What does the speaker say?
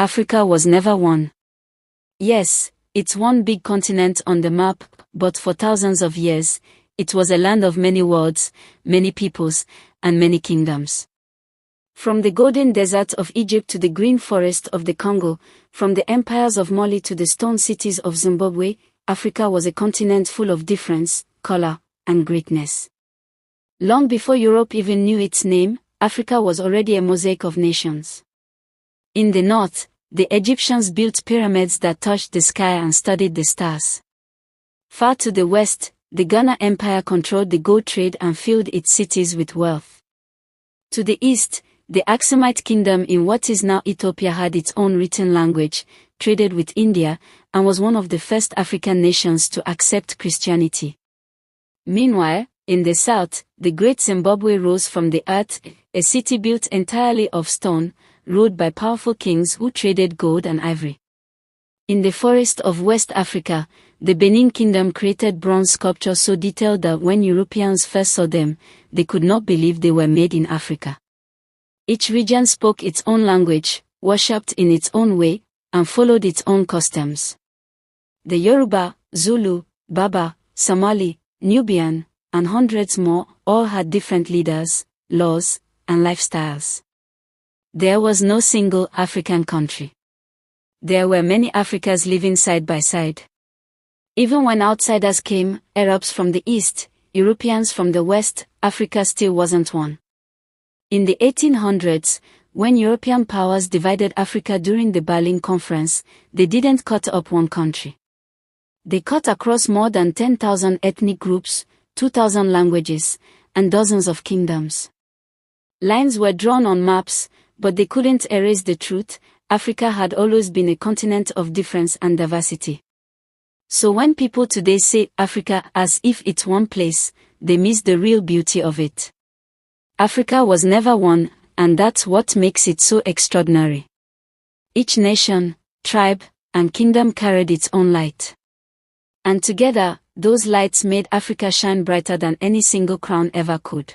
Africa was never one. Yes, it's one big continent on the map, but for thousands of years, it was a land of many worlds, many peoples, and many kingdoms. From the golden desert of Egypt to the green forest of the Congo, from the empires of Mali to the stone cities of Zimbabwe, Africa was a continent full of difference, color, and greatness. Long before Europe even knew its name, Africa was already a mosaic of nations. In the north, the Egyptians built pyramids that touched the sky and studied the stars. Far to the west, the Ghana Empire controlled the gold trade and filled its cities with wealth. To the east, the Aksumite kingdom in what is now Ethiopia had its own written language, traded with India, and was one of the first African nations to accept Christianity. Meanwhile, in the south, the Great Zimbabwe rose from the earth, a city built entirely of stone, ruled by powerful kings who traded gold and ivory. In the forest of West Africa, the Benin kingdom created bronze sculptures so detailed that when Europeans first saw them, they could not believe they were made in Africa. Each region spoke its own language, worshipped in its own way, and followed its own customs. The Yoruba, Zulu, Baba, Somali, Nubian, and hundreds more all had different leaders, laws, and lifestyles. There was no single African country. There were many Africas living side by side. Even when outsiders came, Arabs from the east, Europeans from the west, Africa still wasn't one. In the 1800s, when European powers divided Africa during the Berlin Conference, they didn't cut up one country. They cut across more than 10,000 ethnic groups, 2,000 languages, and dozens of kingdoms. Lines were drawn on maps, but they couldn't erase the truth. Africa had always been a continent of difference and diversity. So when people today say Africa as if it's one place, they miss the real beauty of it. Africa was never one, and that's what makes it so extraordinary. Each nation, tribe, and kingdom carried its own light. And together, those lights made Africa shine brighter than any single crown ever could.